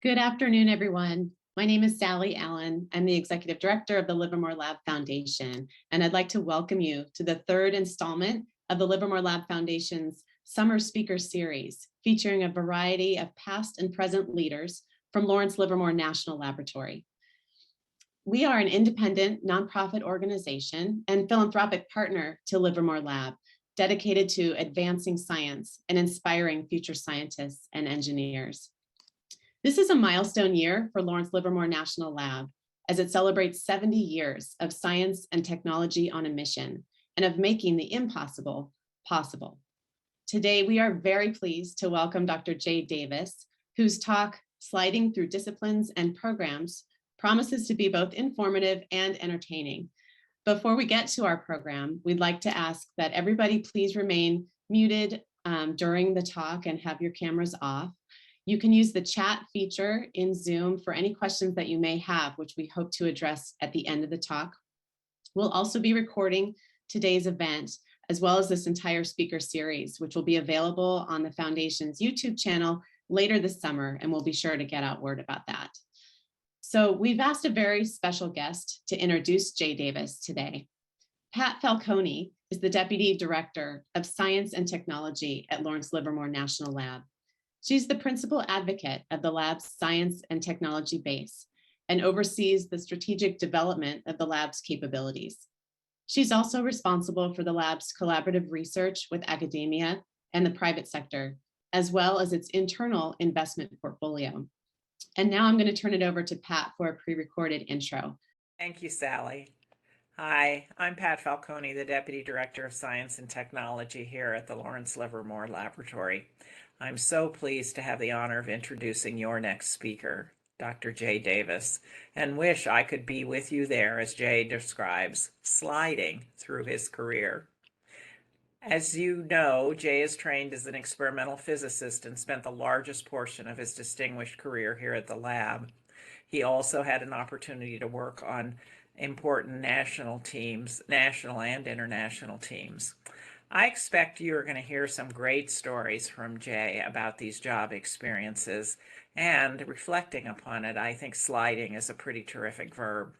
Good afternoon, everyone. My name is Sally Allen. I'm the Executive Director of the Livermore Lab Foundation, and I'd like to welcome you to the third installment of the Livermore Lab Foundation's Summer Speaker Series, featuring a variety of past and present leaders from Lawrence Livermore National Laboratory. We are an independent nonprofit organization and philanthropic partner to Livermore Lab, dedicated to advancing science and inspiring future scientists and engineers. This is a milestone year for Lawrence Livermore National Lab, as it celebrates 70 years of science and technology on a mission and of making the impossible possible. Today, we are very pleased to welcome Dr. Jay Davis, whose talk, Sliding Through Disciplines and Programs, promises to be both informative and entertaining. Before we get to our program, we'd like to ask that everybody please remain muted during the talk and have your cameras off. You can use the chat feature in Zoom for any questions that you may have, which we hope to address at the end of the talk. We'll also be recording today's event, as well as this entire speaker series, which will be available on the Foundation's YouTube channel later this summer, and we'll be sure to get out word about that. So we've asked a very special guest to introduce Jay Davis today. Pat Falcone is the Deputy Director of Science and Technology at Lawrence Livermore National Lab. She's the principal advocate of the lab's science and technology base and oversees the strategic development of the lab's capabilities. She's also responsible for the lab's collaborative research with academia and the private sector, as well as its internal investment portfolio. And now I'm going to turn it over to Pat for a pre-recorded intro. Thank you, Sally. Hi, I'm Pat Falcone, the Deputy Director of Science and Technology here at the Lawrence Livermore Laboratory. I'm so pleased to have the honor of introducing your next speaker, Dr. Jay Davis, and wish I could be with you there as Jay describes, sliding through his career. As you know, Jay is trained as an experimental physicist and spent the largest portion of his distinguished career here at the lab. He also had an opportunity to work on important national teams, national and international teams. I expect you're going to hear some great stories from Jay about these job experiences, and reflecting upon it, I think sliding is a pretty terrific verb.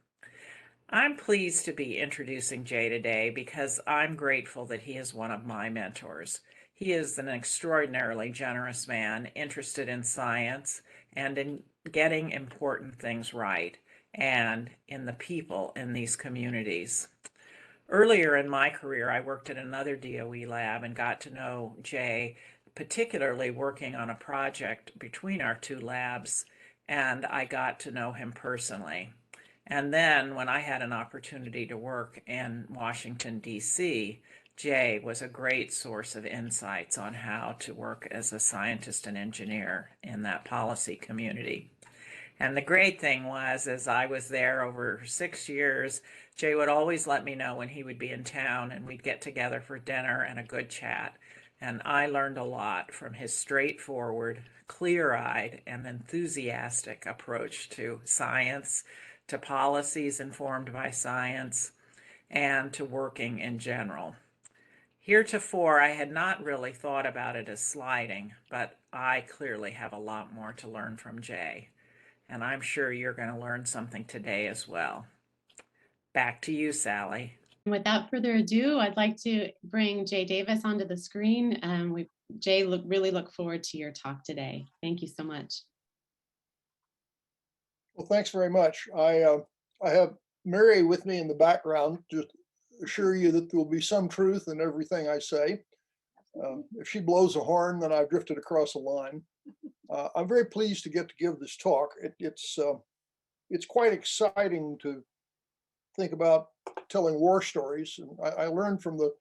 I'm pleased to be introducing Jay today because I'm grateful that he is one of my mentors. He is an extraordinarily generous man, interested in science and in getting important things right, and in the people in these communities. Earlier in my career, I worked at another DOE lab and got to know Jay, particularly working on a project between our two labs, and I got to know him personally. And then when I had an opportunity to work in Washington, D.C., Jay was a great source of insights on how to work as a scientist and engineer in that policy community. And the great thing was, as I was there over 6 years, Jay would always let me know when he would be in town, and we'd get together for dinner and a good chat. And I learned a lot from his straightforward, clear-eyed, and enthusiastic approach to science, to policies informed by science, and to working in general. Heretofore, I had not really thought about it as sliding, but I clearly have a lot more to learn from Jay. And I'm sure you're going to learn something today as well. Back to you, Sally. Without further ado, I'd like to bring Jay Davis onto the screen. Jay, really look forward to your talk today. Thank you so much. Well, thanks very much. I have Mary with me in the background to assure you that there will be some truth in everything I say. If she blows a horn, then I've drifted across a line. I'm very pleased to get to give this talk. It's quite exciting to think about telling war stories. And I learned from the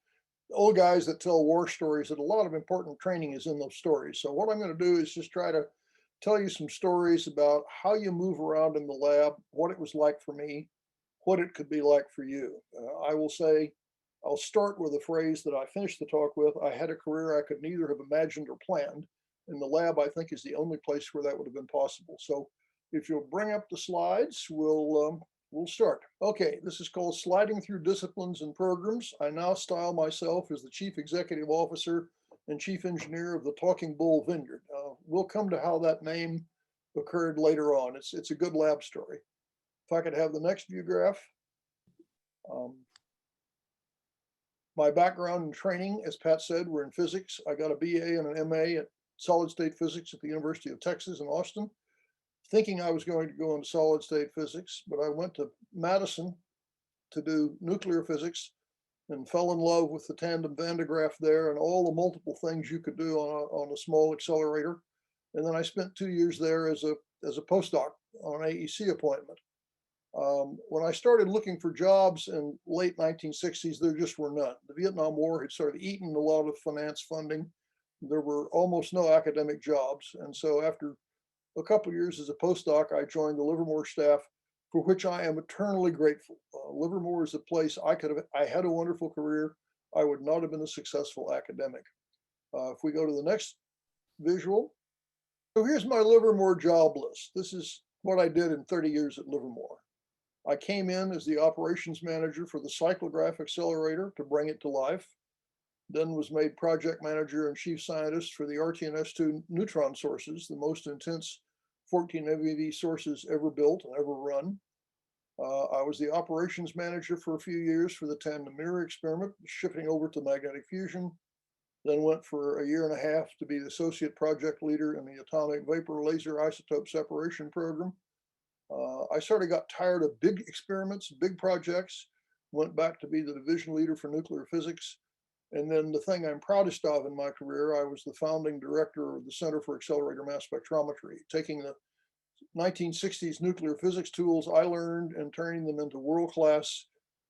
old guys that tell war stories that a lot of important training is in those stories. So what I'm going to do is just try to tell you some stories about how you move around in the lab, what it was like for me, what it could be like for you. I will say, I'll start with a phrase that I finished the talk with. I had a career I could neither have imagined or planned. And the lab, I think, is the only place where that would have been possible. So if you'll bring up the slides, we'll start. Okay, this is called Sliding Through Disciplines and Programs. I now style myself as the Chief Executive Officer and Chief Engineer of the Talking Bull Vineyard. We'll come to how that name occurred later on. It's a good lab story. If I could have the next view graph. My background and training, as Pat said, were in physics. I got a BA and an MA at solid state physics at the University of Texas in Austin, thinking I was going to go into solid state physics, but I went to Madison to do nuclear physics and fell in love with the tandem Van de Graaff there and all the multiple things you could do on a small accelerator. And then I spent 2 years there as a postdoc on an AEC appointment. When I started looking for jobs in late 1960s, there just were none. The Vietnam War had sort of eaten a lot of finance funding. There were almost no academic jobs. And so after a couple of years as a postdoc, I joined the Livermore staff, for which I am eternally grateful. Livermore is a place I had a wonderful career. I would not have been a successful academic. If we go to the next visual. So here's my Livermore job list. This is what I did in 30 years at Livermore. I came in as the operations manager for the cyclograph accelerator to bring it to life, then was made project manager and chief scientist for the RTNS2 neutron sources, the most intense 14 MeV sources ever built and ever run. I was the operations manager for a few years for the tandem mirror experiment, shifting over to magnetic fusion, then went for a year and a half to be the associate project leader in the atomic vapor laser isotope separation program. I sort of got tired of big experiments, big projects, went back to be the division leader for nuclear physics. And then the thing I'm proudest of in my career, I was the founding director of the Center for Accelerator Mass Spectrometry, taking the 1960s nuclear physics tools I learned and turning them into world-class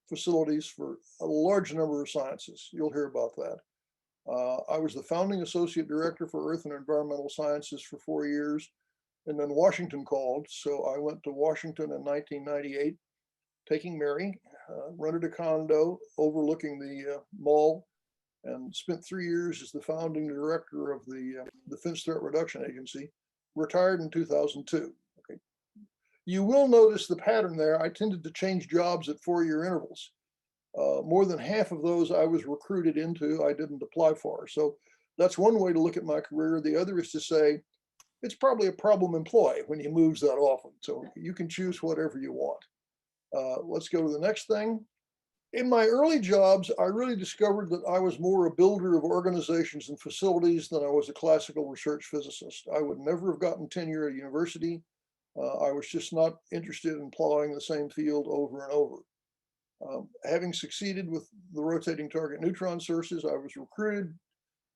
facilities for a large number of sciences. You'll hear about that. I was the founding associate director for Earth and Environmental Sciences for 4 years. And then Washington called. So I went to Washington in 1998, taking Mary, rented a condo overlooking the mall, and spent 3 years as the founding director of the Defense Threat Reduction Agency, retired in 2002. Okay. You will notice the pattern there. I tended to change jobs at 4-year intervals. More than half of those I was recruited into, I didn't apply for. So that's one way to look at my career. The other is to say, it's probably a problem employee when you moves that often. So you can choose whatever you want. Let's go to the next thing. In my early jobs, I really discovered that I was more a builder of organizations and facilities than I was a classical research physicist. I would never have gotten tenure at university. I was just not interested in plowing the same field over and over. Having succeeded with the rotating target neutron sources, I was recruited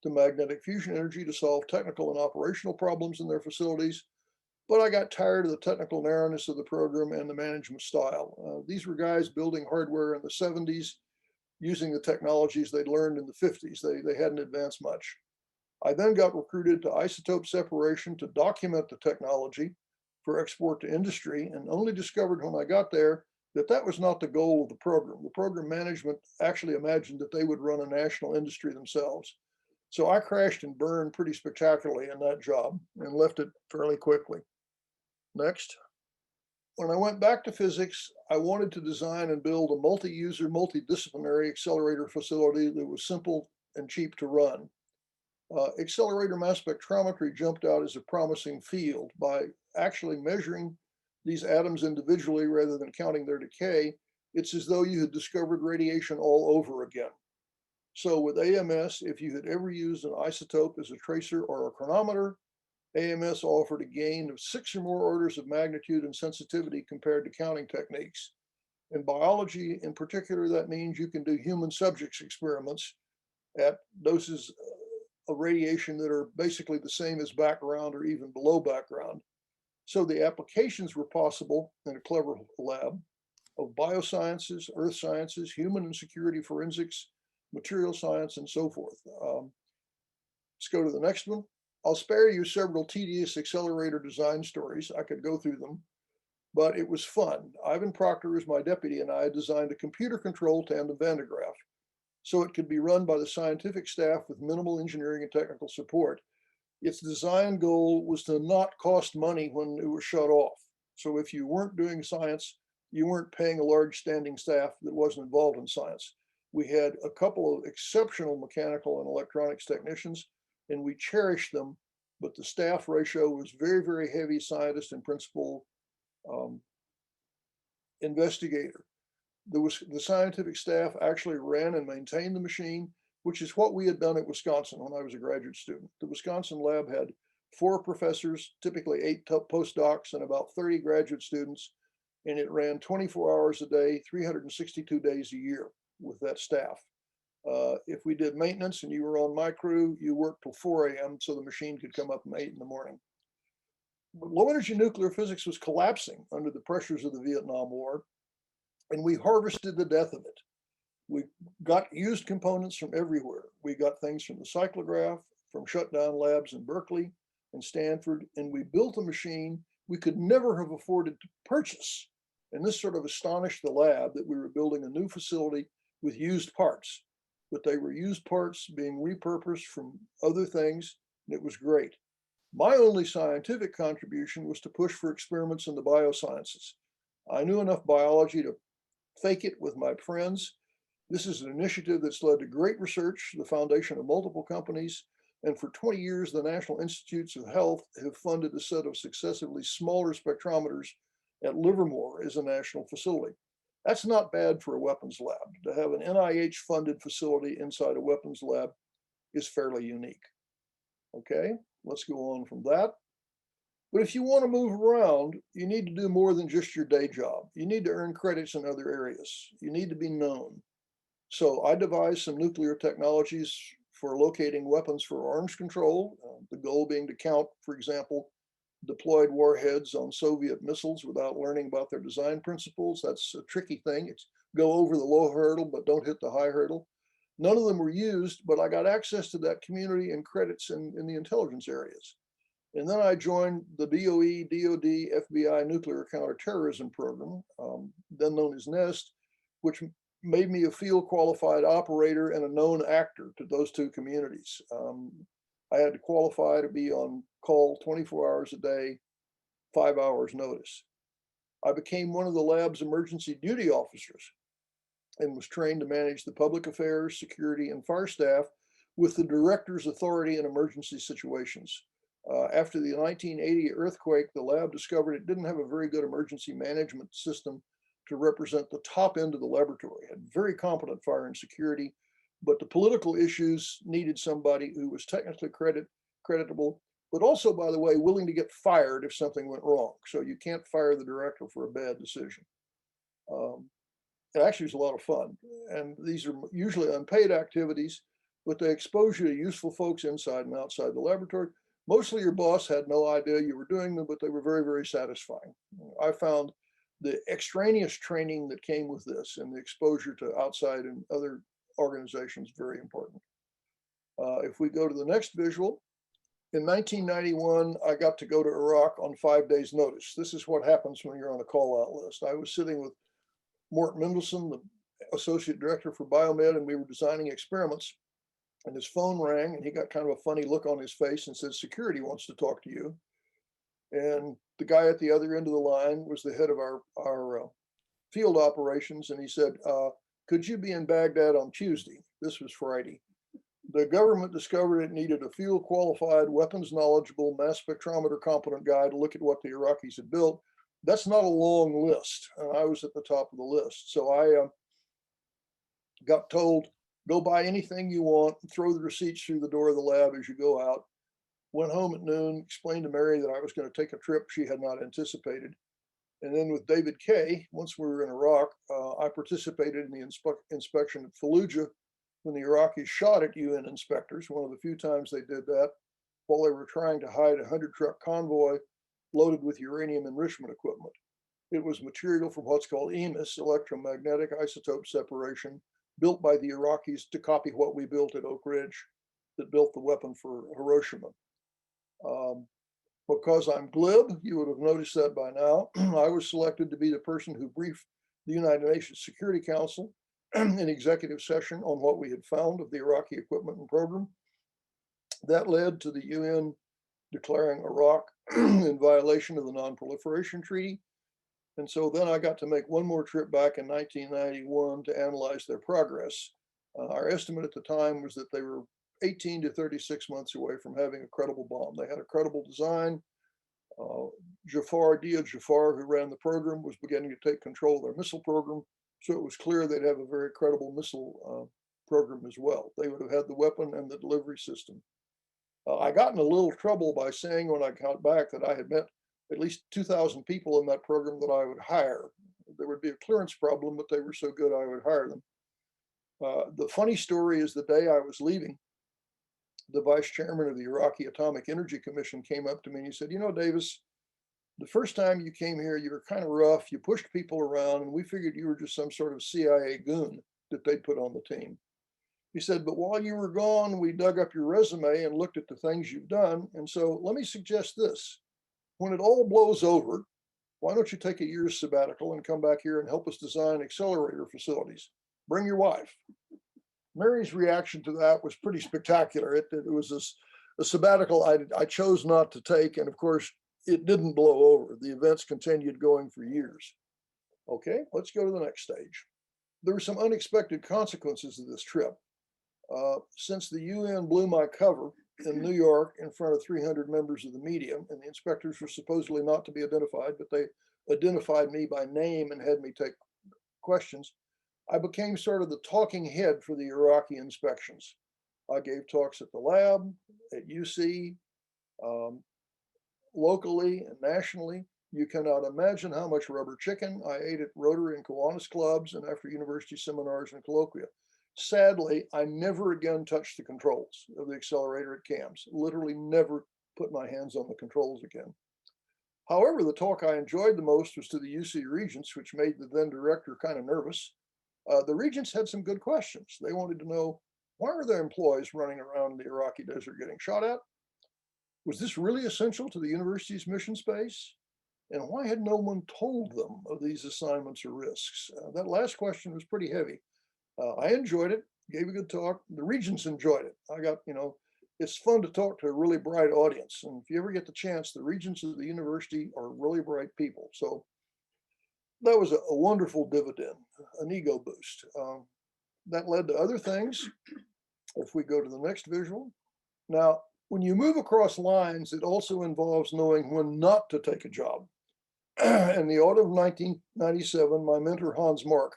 to magnetic fusion energy to solve technical and operational problems in their facilities. But I got tired of the technical narrowness of the program and the management style. These were guys building hardware in the 70s, using the technologies they'd learned in the 50s. They hadn't advanced much. I then got recruited to isotope separation to document the technology for export to industry, and only discovered when I got there that that was not the goal of the program. The program management actually imagined that they would run a national industry themselves. So I crashed and burned pretty spectacularly in that job and left it fairly quickly. Next. When I went back to physics, I wanted to design and build a multi-user, multidisciplinary accelerator facility that was simple and cheap to run. Accelerator mass spectrometry jumped out as a promising field. By actually measuring these atoms individually rather than counting their decay, it's as though you had discovered radiation all over again. So with AMS, if you had ever used an isotope as a tracer or a chronometer, AMS offered a gain of 6 or more orders of magnitude and sensitivity compared to counting techniques. In biology, in particular, that means you can do human subjects experiments at doses of radiation that are basically the same as background or even below background. So the applications were possible in a clever lab of biosciences, earth sciences, human and security forensics, material science, and so forth. Let's go to the next one. I'll spare you several tedious accelerator design stories. I could go through them, but it was fun. Ivan Proctor is my deputy, and I designed a computer-controlled tandem Van de Graaff, so it could be run by the scientific staff with minimal engineering and technical support. Its design goal was to not cost money when it was shut off. So if you weren't doing science, you weren't paying a large standing staff that wasn't involved in science. We had a couple of exceptional mechanical and electronics technicians, and we cherished them but the staff ratio was very, very heavy scientist and principal investigator. The scientific staff actually ran and maintained the machine, which is what we had done at Wisconsin when I was a graduate student. The Wisconsin lab had 4 professors, typically 8 postdocs, and about 30 graduate students, and it ran 24 hours a day, 362 days a year with that staff. If we did maintenance and you were on my crew, you worked till 4 a.m. so the machine could come up at 8 in the morning. But low energy nuclear physics was collapsing under the pressures of the Vietnam War, and we harvested the death of it. We got used components from everywhere. We got things from the cyclograph, from shutdown labs in Berkeley and Stanford, and we built a machine we could never have afforded to purchase. And this sort of astonished the lab that we were building a new facility with used parts, but they were used parts being repurposed from other things, and it was great. My only scientific contribution was to push for experiments in the biosciences. I knew enough biology to fake it with my friends. This is an initiative that's led to great research, the foundation of multiple companies, and for 20 years, the National Institutes of Health have funded a set of successively smaller spectrometers at Livermore as a national facility. That's not bad for a weapons lab. To have an NIH-funded facility inside a weapons lab is fairly unique. Okay, let's go on from that. But if you want to move around, you need to do more than just your day job. You need to earn credits in other areas. You need to be known. So I devised some nuclear technologies for locating weapons for arms control, the goal being to count, for example, deployed warheads on Soviet missiles without learning about their design principles. That's a tricky thing. It's go over the low hurdle, but don't hit the high hurdle. None of them were used, but I got access to that community and credits in the intelligence areas. And then I joined the DOE, DOD, FBI nuclear counterterrorism program, then known as NEST, which made me a field qualified operator and a known actor to those 2 communities. I had to qualify to be on call 24 hours a day, 5 hours notice. I became one of the lab's emergency duty officers and was trained to manage the public affairs, security, and fire staff with the director's authority in emergency situations. After the 1980 earthquake, the lab discovered it didn't have a very good emergency management system to represent the top end of the laboratory. It had very competent fire and security, but the political issues needed somebody who was technically creditable, but also, by the way, willing to get fired if something went wrong. So you can't fire the director for a bad decision. It actually is a lot of fun. And these are usually unpaid activities, but they expose you to useful folks inside and outside the laboratory. Mostly your boss had no idea you were doing them, but they were very, very satisfying. I found the extraneous training that came with this and the exposure to outside and other organizations very important. If we go to the next visual, in 1991, I got to go to Iraq on 5 days notice. This is what happens when you're on a call out list. I was sitting with Mort Mendelsohn, the associate director for biomed, and we were designing experiments. And his phone rang, and he got kind of a funny look on his face and said, "Security wants to talk to you." And the guy at the other end of the line was the head of our field operations, and he said, "Could you be in Baghdad on Tuesday?" This was Friday. The government discovered it needed a field qualified, weapons knowledgeable, mass spectrometer competent guy to look at what the Iraqis had built. That's not a long list, and I was at the top of the list. So I got told, go buy anything you want, throw the receipts through the door of the lab as you go out. Went home at noon, explained to Mary that I was going to take a trip she had not anticipated. And then with David Kay, once we were in Iraq, I participated in the inspection at Fallujah when the Iraqis shot at UN inspectors, one of the few times they did that, while they were trying to hide a 100-truck convoy loaded with uranium enrichment equipment. It was material from what's called EMIS, electromagnetic isotope separation, built by the Iraqis to copy what we built at Oak Ridge that built the weapon for Hiroshima. Because I'm glib, you would have noticed that by now, I was selected to be the person who briefed the United Nations Security Council in executive session on what we had found of the Iraqi equipment and program. That led to the UN declaring Iraq in violation of the Non-Proliferation Treaty. And so then I got to make one more trip back in 1991 to analyze their progress. Our estimate at the time was that they were 18 to 36 months away from having a credible bomb. They had a credible design. Dia Jafar, who ran the program, was beginning to take control of their missile program. So it was clear they'd have a very credible missile program as well. They would have had the weapon and the delivery system. I got in a little trouble by saying when I got back that I had met at least 2,000 people in that program that I would hire. There would be a clearance problem, but they were so good I would hire them. The funny story is the day I was leaving, the vice chairman of the Iraqi Atomic Energy Commission came up to me and he said, you know, Davis, the first time you came here, you were kind of rough. You pushed people around and we figured you were just some sort of CIA goon that they'd put on the team. He said, but while you were gone, we dug up your resume and looked at the things you've done. And so let me suggest this. When it all blows over, why don't you take a year's sabbatical and come back here and help us design accelerator facilities? Bring your wife. Mary's reaction to that was pretty spectacular. It was a sabbatical I chose not to take. And of course, it didn't blow over. The events continued going for years. Okay, let's go to the next stage. There were some unexpected consequences of this trip. Since the UN blew my cover in New York in front of 300 members of the media, and the inspectors were supposedly not to be identified, but they identified me by name and had me take questions, I became sort of the talking head for the Iraqi inspections. I gave talks at the lab, at UC, locally and nationally. You cannot imagine how much rubber chicken I ate at Rotary and Kiwanis clubs and after university seminars and colloquia. Sadly, I never again touched the controls of the accelerator at CAMS, literally never put my hands on the controls again. However, the talk I enjoyed the most was to the UC regents, which made the then director kind of nervous. The regents had some good questions. They wanted to know, why are their employees running around the Iraqi desert getting shot at? Was this really essential to the university's mission space? And why had no one told them of these assignments or risks? That last question was pretty heavy. I enjoyed it, gave a good talk. The regents enjoyed it. I got, it's fun to talk to a really bright audience. And if you ever get the chance, the regents of the university are really bright people. So that was a wonderful dividend, an ego boost. That led to other things. If we go to the next visual. Now, when you move across lines, it also involves knowing when not to take a job. In the autumn of 1997, my mentor, Hans Mark,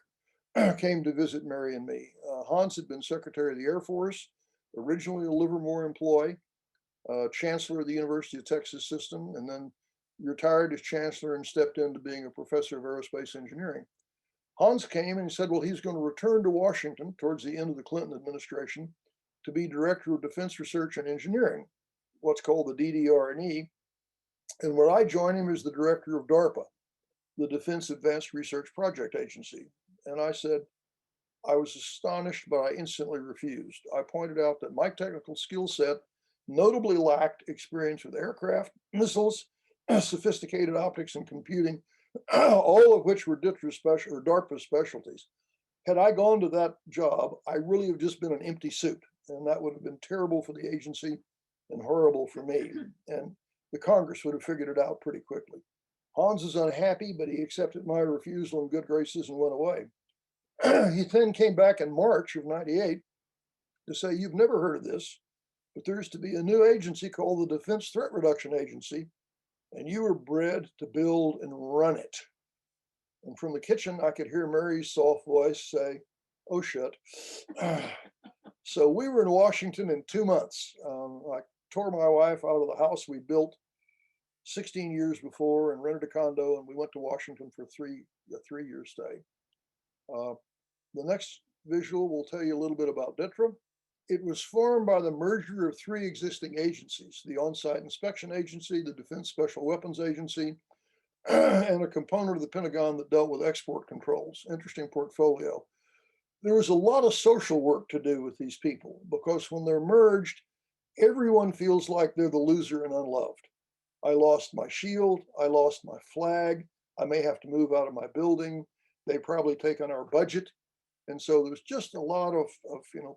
came to visit Mary and me. Hans had been Secretary of the Air Force, originally a Livermore employee, Chancellor of the University of Texas System, and then retired as Chancellor and stepped into being a professor of aerospace engineering. Hans came and said, well, he's going to return to Washington towards the end of the Clinton administration to be Director of Defense Research and Engineering, what's called the DDR&E. And when I joined him as the Director of DARPA, the Defense Advanced Research Project Agency. And I said, I was astonished, but I instantly refused. I pointed out that my technical skill set notably lacked experience with aircraft, missiles, sophisticated optics and computing, all of which were DARPA specialties. Had I gone to that job, I really have just been an empty suit, and that would have been terrible for the agency and horrible for me. And the Congress would have figured it out pretty quickly. Hans is unhappy, but he accepted my refusal in good graces and went away. He then came back in March of '98 to say, you've never heard of this, but there's to be a new agency called the Defense Threat Reduction Agency, and you were bred to build and run it. And from the kitchen, I could hear Mary's soft voice say, oh shit. So we were in Washington in 2 months. I tore my wife out of the house we built 16 years before and rented a condo, and we went to Washington for a three-year stay. The next visual will tell you a little bit about DTRA. It was formed by the merger of 3 existing agencies, the On-Site Inspection Agency, the Defense Special Weapons Agency, and a component of the Pentagon that dealt with export controls. Interesting portfolio. There was a lot of social work to do with these people because when they're merged, everyone feels like they're the loser and unloved. I lost my shield, I lost my flag, I may have to move out of my building, they probably take on our budget. And so there's just a lot of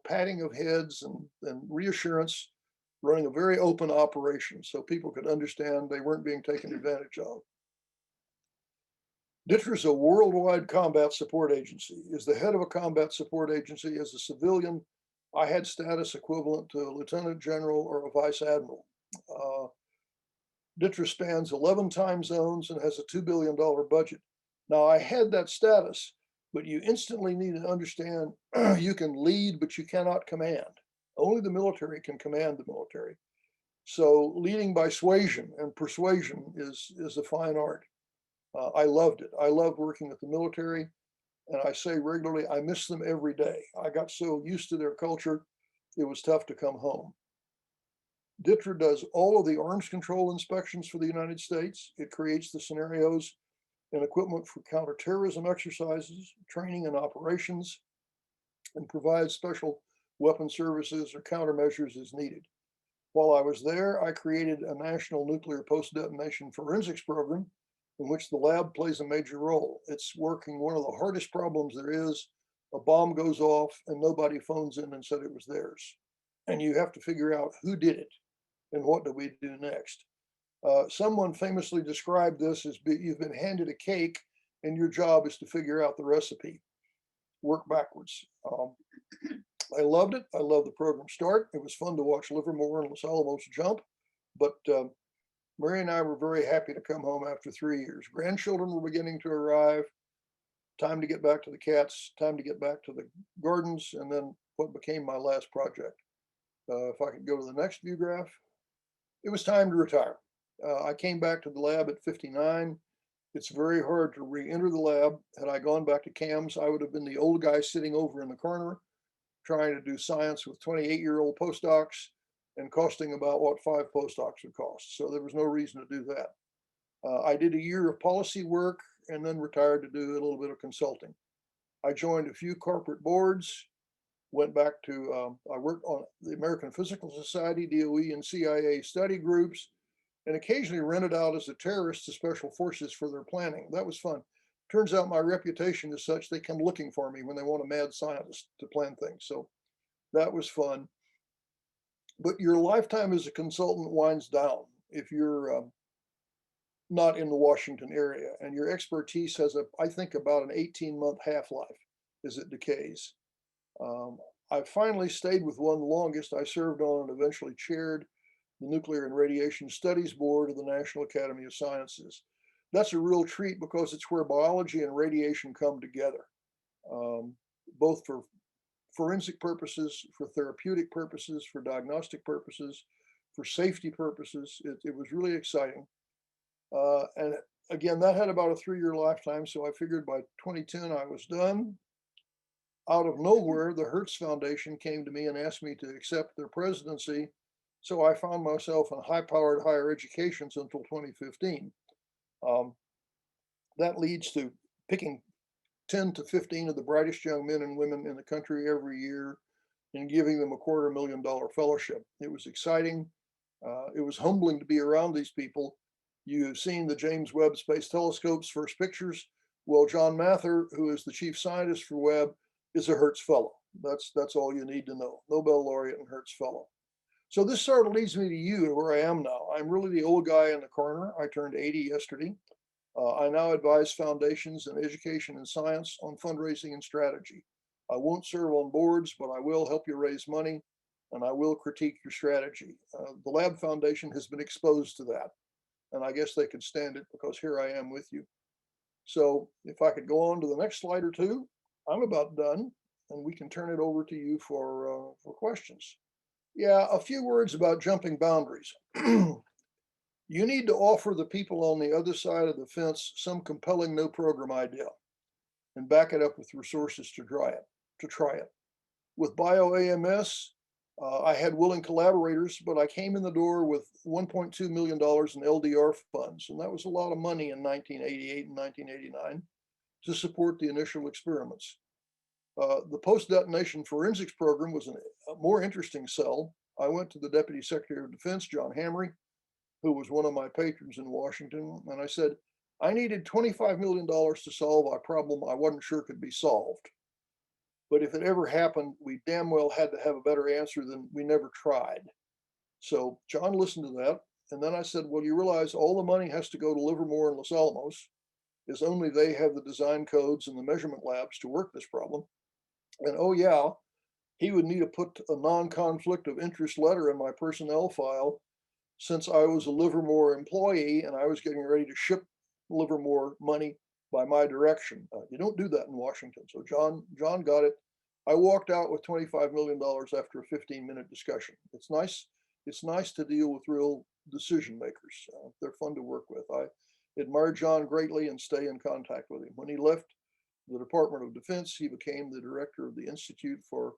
patting of heads and reassurance, running a very open operation so people could understand they weren't being taken advantage of. DTRA is a worldwide combat support agency, is the head of a combat support agency as a civilian. I had status equivalent to a lieutenant general or a vice admiral. Uh, DITRA spans 11 time zones and has a $2 billion budget. Now, I had that status, but you instantly need to understand you can lead, but you cannot command. Only the military can command the military. So leading by suasion and persuasion is a fine art. I loved it. I loved working with the military. And I say regularly, I miss them every day. I got so used to their culture, it was tough to come home. DITRA does all of the arms control inspections for the United States. It creates the scenarios and equipment for counterterrorism exercises, training and operations, and provides special weapon services or countermeasures as needed. While I was there, I created a national nuclear post-detonation forensics program in which the lab plays a major role. It's working one of the hardest problems there is. A bomb goes off and nobody phones in and said it was theirs. And you have to figure out who did it and what do we do next. Someone famously described this as you've been handed a cake and your job is to figure out the recipe, work backwards. I loved it. I loved the program start. It was fun to watch Livermore and Los Alamos jump, but Mary and I were very happy to come home after 3 years. Grandchildren were beginning to arrive. Time to get back to the cats, time to get back to the gardens, and then what became my last project. If I could go to the next view graph, it was time to retire. I came back to the lab at 59. It's very hard to re-enter the lab. Had I gone back to CAMS, I would have been the old guy sitting over in the corner trying to do science with 28-year-old postdocs and costing about what 5 postdocs would cost. So there was no reason to do that. I did a year of policy work and then retired to do a little bit of consulting. I joined a few corporate boards, went back to, I worked on the American Physical Society, DOE, and CIA study groups, and occasionally rented out as a terrorist to special forces for their planning. That was fun. Turns out my reputation is such they come looking for me when they want a mad scientist to plan things. So that was fun. But your lifetime as a consultant winds down if you're not in the Washington area, and your expertise has I think about an 18-month half-life as it decays. I finally stayed with one the longest. I served on and eventually chaired the Nuclear and Radiation Studies Board of the National Academy of Sciences. That's a real treat because it's where biology and radiation come together, both for forensic purposes, for therapeutic purposes, for diagnostic purposes, for safety purposes. It was really exciting. And again, that had about a 3-year lifetime. So I figured by 2010 I was done. Out of nowhere, the Hertz Foundation came to me and asked me to accept their presidency. So I found myself in high-powered higher education until 2015. That leads to picking 10 to 15 of the brightest young men and women in the country every year and giving them a $250,000 fellowship. It was exciting. It was humbling to be around these people. You have seen the James Webb Space Telescope's first pictures. Well, John Mather, who is the chief scientist for Webb, is a Hertz Fellow. That's all you need to know. Nobel laureate and Hertz Fellow. So this sort of leads me to you, where I am now. I'm really the old guy in the corner. I turned 80 yesterday. I now advise foundations in education and science on fundraising and strategy. I won't serve on boards, but I will help you raise money and I will critique your strategy. The Lab Foundation has been exposed to that, and I guess they could stand it because here I am with you. So if I could go on to the next slide or two, I'm about done, and we can turn it over to you for questions. Yeah, a few words about jumping boundaries. You need to offer the people on the other side of the fence some compelling no program idea and back it up with resources to try it. With BioAMS, I had willing collaborators, but I came in the door with $1.2 million in LDR funds, and that was a lot of money in 1988 and 1989 to support the initial experiments. The post-detonation forensics program was a more interesting sell. I went to the Deputy Secretary of Defense, John Hamre, who was one of my patrons in Washington, and I said, I needed $25 million to solve a problem I wasn't sure could be solved. But if it ever happened, we damn well had to have a better answer than we never tried. So John listened to that. And then I said, well, you realize all the money has to go to Livermore and Los Alamos, is only they have the design codes and the measurement labs to work this problem. And oh yeah, he would need to put a non-conflict of interest letter in my personnel file since I was a Livermore employee and I was getting ready to ship Livermore money by my direction. You don't do that in Washington. So John got it. I walked out with $25 million after a 15-minute discussion. It's nice. It's nice to deal with real decision makers. They're fun to work with. I admire John greatly and stay in contact with him. When he left the Department of Defense, he became the director of the Institute for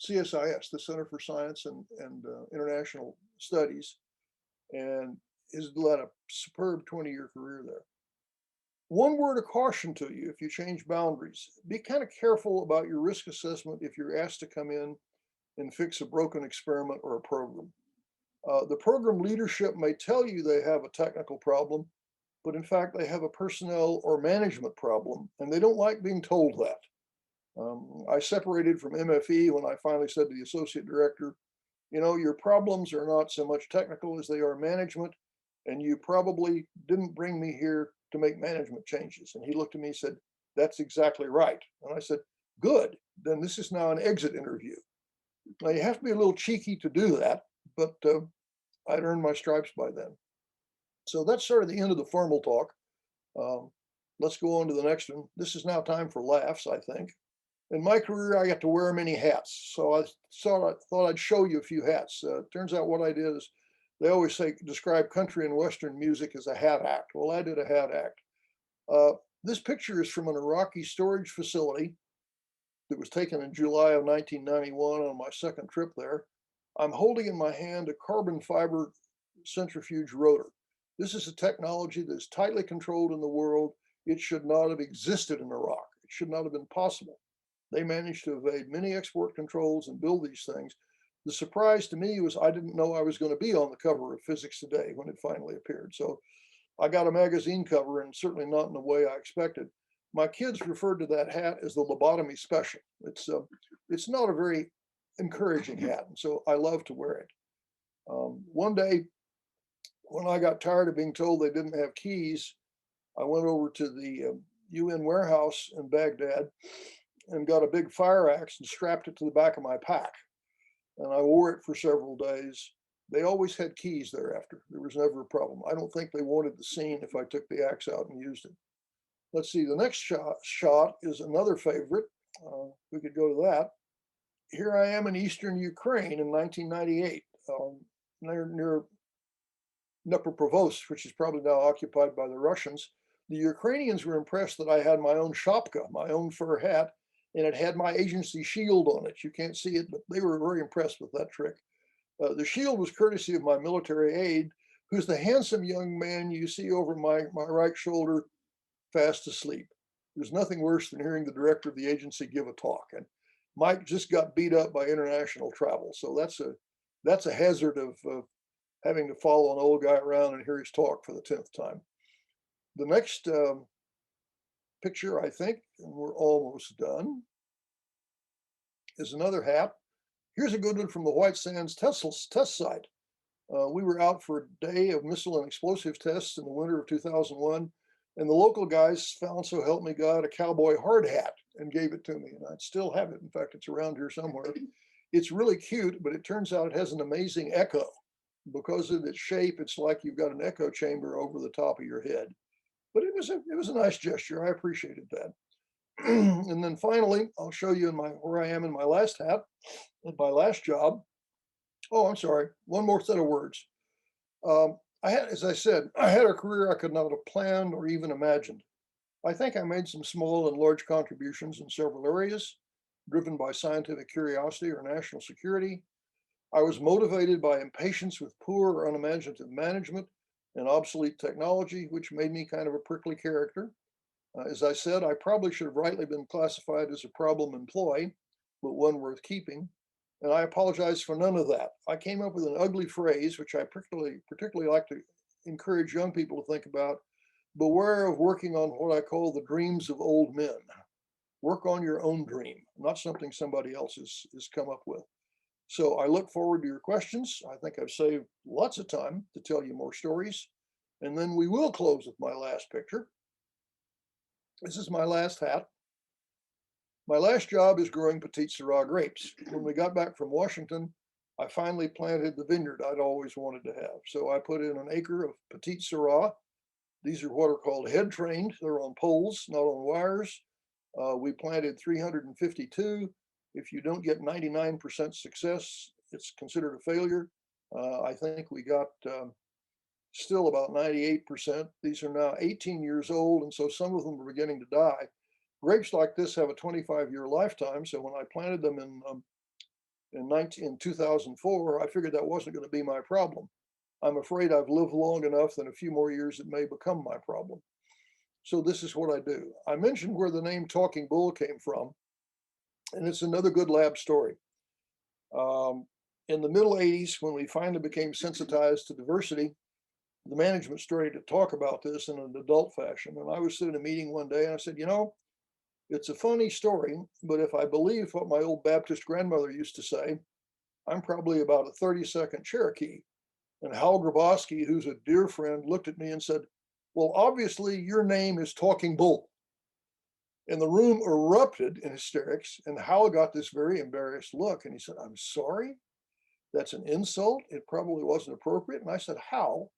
CSIS, the Center for Science and International Studies, and has led a superb 20-year career there. One word of caution to you if you change boundaries, be kind of careful about your risk assessment if you're asked to come in and fix a broken experiment or a program. The program leadership may tell you they have a technical problem, but in fact they have a personnel or management problem, and they don't like being told that. I separated from MFE when I finally said to the associate director, you know, your problems are not so much technical as they are management, and you probably didn't bring me here to make management changes. And he looked at me and said, that's exactly right. And I said, good, then this is now an exit interview. Now you have to be a little cheeky to do that, but I'd earned my stripes by then. So that's sort of the end of the formal talk. Let's go on to the next one. This is now time for laughs, I think. In my career, I got to wear many hats. So I thought I'd show you a few hats. Turns out what I did is, they always say, describe country and Western music as a hat act. Well, I did a hat act. This picture is from an Iraqi storage facility that was taken in July of 1991 on my second trip there. I'm holding in my hand a carbon fiber centrifuge rotor. This is a technology that is tightly controlled in the world. It should not have existed in Iraq. It should not have been possible. They managed to evade many export controls and build these things. The surprise to me was I didn't know I was going to be on the cover of Physics Today when it finally appeared. So I got a magazine cover, and certainly not in the way I expected. My kids referred to that hat as the lobotomy special. It's not a very encouraging hat, and so I love to wear it. One day, when I got tired of being told they didn't have keys, I went over to the UN warehouse in Baghdad and got a big fire axe and strapped it to the back of my pack. And I wore it for several days. They always had keys thereafter. There was never a problem. I don't think they wanted the scene if I took the axe out and used it. Let's see, the next shot is another favorite. We could go to that. Here I am in eastern Ukraine in 1998, near Dnipropetrovsk, which is probably now occupied by the Russians. The Ukrainians were impressed that I had my own shapka, my own fur hat, and it had my agency shield on it. You can't see it, but they were very impressed with that trick. The shield was courtesy of my military aide, who's the handsome young man you see over my right shoulder, fast asleep. There's nothing worse than hearing the director of the agency give a talk. And Mike just got beat up by international travel. So that's a hazard of having to follow an old guy around and hear his talk for the 10th time. The next picture, I think, and we're almost done, is another hat. Here's a good one from the White Sands test site. We were out for a day of missile and explosive tests in the winter of 2001, and the local guys found, so help me God, a cowboy hard hat and gave it to me, and I still have it. In fact, it's around here somewhere. It's really cute, but it turns out it has an amazing echo. Because of its shape, it's like you've got an echo chamber over the top of your head. But it was a nice gesture. I appreciated that. And then finally, I'll show you where I am in my last hat, in my last job. Oh, I'm sorry. One more set of words. As I said, I had a career I could not have planned or even imagined. I think I made some small and large contributions in several areas, driven by scientific curiosity or national security. I was motivated by impatience with poor or unimaginative management and obsolete technology, which made me kind of a prickly character. As I said, I probably should have rightly been classified as a problem employee, but one worth keeping. And I apologize for none of that. I came up with an ugly phrase, which I particularly like to encourage young people to think about. Beware of working on what I call the dreams of old men. Work on your own dream, not something somebody else has come up with. So I look forward to your questions. I think I've saved lots of time to tell you more stories. And then we will close with my last picture. This is my last hat. My last job is growing Petite Sirah grapes. When we got back from Washington, I finally planted the vineyard I'd always wanted to have. So I put in an acre of Petite Sirah. These are what are called head trained. They're on poles, not on wires. We planted 352. If you don't get 99% success, it's considered a failure. I think we got still about 98%. These are now 18 years old, and so some of them are beginning to die. Grapes like this have a 25-year lifetime. So when I planted them in 2004, I figured that wasn't going to be my problem. I'm afraid I've lived long enough that a few more years it may become my problem. So this is what I do. I mentioned where the name Talking Bull came from, and it's another good lab story. In the middle 80s, when we finally became sensitized to diversity, the management started to talk about this in an adult fashion. And I was sitting in a meeting one day and I said, you know, it's a funny story, but if I believe what my old Baptist grandmother used to say, I'm probably about a 32nd Cherokee. And Hal Grabowski, who's a dear friend, looked at me and said, well, obviously your name is Talking Bull. And the room erupted in hysterics. And Hal got this very embarrassed look. And he said, I'm sorry, that's an insult. It probably wasn't appropriate. And I said, Hal,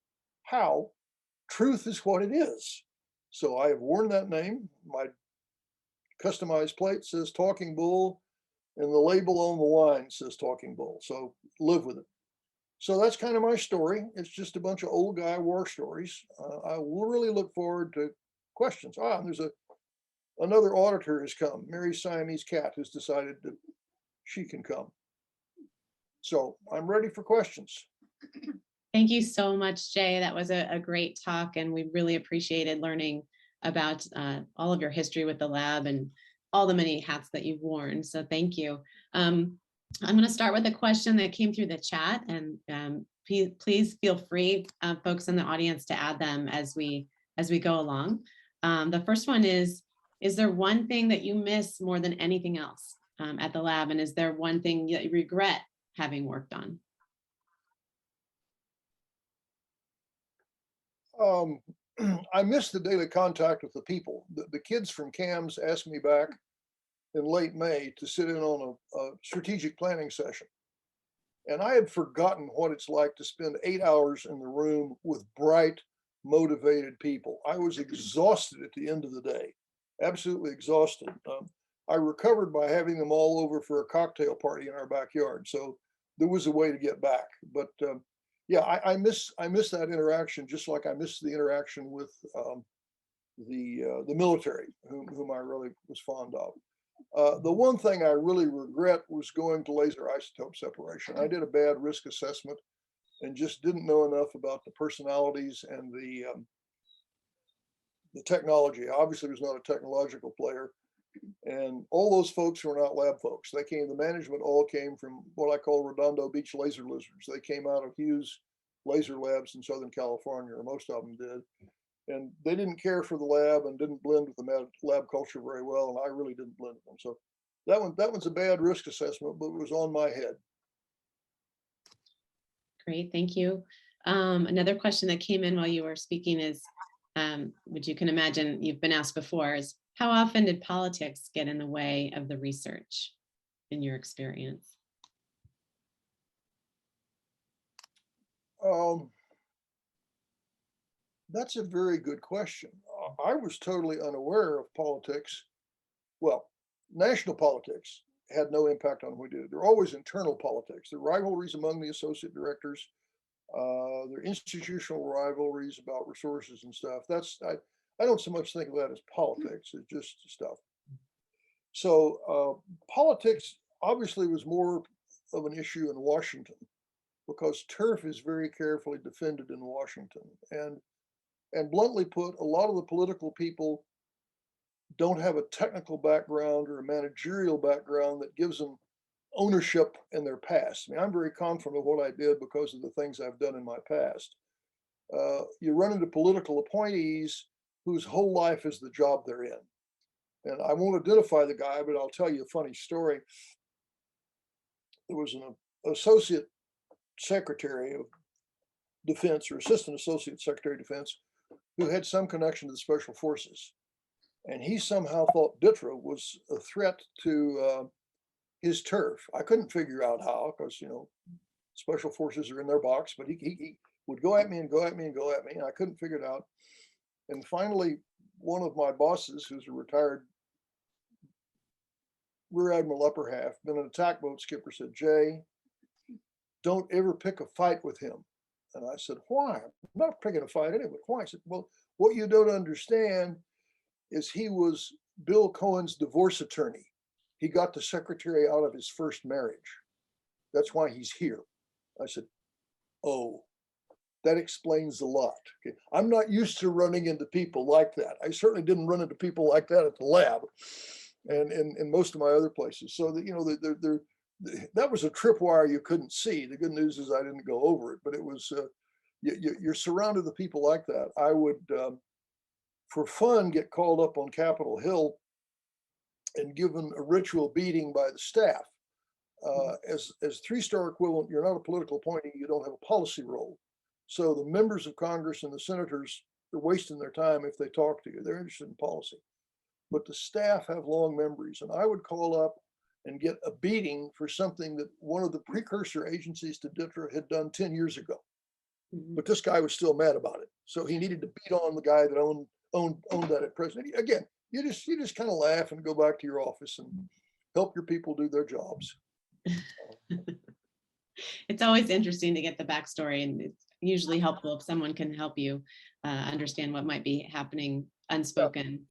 truth is what it is. So I have worn that name. My customized plate says Talking Bull, and the label on the wine says Talking Bull. So live with it. So that's kind of my story. It's just a bunch of old guy war stories. I will really look forward to questions. And there's another auditor has come. Mary Siamese Cat has decided that she can come. So I'm ready for questions. Thank you so much, Jay. That was a great talk, and we really appreciated learning about all of your history with the lab and all the many hats that you've worn. So thank you. I'm going to start with a question that came through the chat, and please feel free, folks in the audience, to add them as we go along. The first one is there one thing that you miss more than anything else at the lab, and is there one thing that you regret having worked on? I miss the daily contact with the people. The kids from CAMS asked me back in late May to sit in on a strategic planning session. And I had forgotten what it's like to spend 8 hours in the room with bright, motivated people. I was exhausted at the end of the day, absolutely exhausted. I recovered by having them all over for a cocktail party in our backyard. So there was a way to get back. But yeah, I miss that interaction, just like I miss the interaction with the military, whom I really was fond of. The one thing I really regret was going to laser isotope separation. I did a bad risk assessment and just didn't know enough about the personalities and the technology. I obviously was not a technological player. And all those folks were not lab folks. The management all came from what I call Redondo Beach laser lizards. They came out of Hughes laser labs in Southern California, or most of them did. And they didn't care for the lab and didn't blend with the lab culture very well. And I really didn't blend with them. So that one's a bad risk assessment, but it was on my head. Great, thank you. Another question that came in while you were speaking is, which you can imagine you've been asked before, is how often did politics get in the way of the research in your experience? That's a very good question. I was totally unaware of politics. Well, national politics had no impact on what we did. There are always internal politics. There are rivalries among the associate directors. There are institutional rivalries about resources and stuff. I don't so much think of that as politics. It's just stuff. So politics obviously was more of an issue in Washington because turf is very carefully defended in Washington. And bluntly put, a lot of the political people don't have a technical background or a managerial background that gives them ownership in their past. I mean, I'm very confident of what I did because of the things I've done in my past. You run into political appointees whose whole life is the job they're in. And I won't identify the guy, but I'll tell you a funny story. There was an associate secretary of defense or assistant associate secretary of defense who had some connection to the special forces. And he somehow thought DITRA was a threat to his turf. I couldn't figure out how, because, special forces are in their box, but he would go at me and go at me and go at me. And I couldn't figure it out. And finally, one of my bosses, who's a retired Rear Admiral upper half, been an attack boat skipper, said, Jay, don't ever pick a fight with him. And I said, why? I'm not picking a fight anyway. Why? I said, well, what you don't understand is he was Bill Cohen's divorce attorney. He got the secretary out of his first marriage. That's why he's here. I said, oh, that explains a lot. Okay. I'm not used to running into people like that. I certainly didn't run into people like that at the lab and in most of my other places. So that, that was a tripwire you couldn't see. The good news is I didn't go over it, but it was, you're surrounded with people like that. I would, for fun, get called up on Capitol Hill and given a ritual beating by the staff. As 3-star equivalent, you're not a political appointee, you don't have a policy role. So the members of Congress and the senators are wasting their time if they talk to you. They're interested in policy. But the staff have long memories. And I would call up and get a beating for something that one of the precursor agencies to DITRA had done 10 years ago. But this guy was still mad about it. So he needed to beat on the guy that owned that at present. Again, you just kind of laugh and go back to your office and help your people do their jobs. It's always interesting to get the backstory, and it's usually helpful if someone can help you understand what might be happening unspoken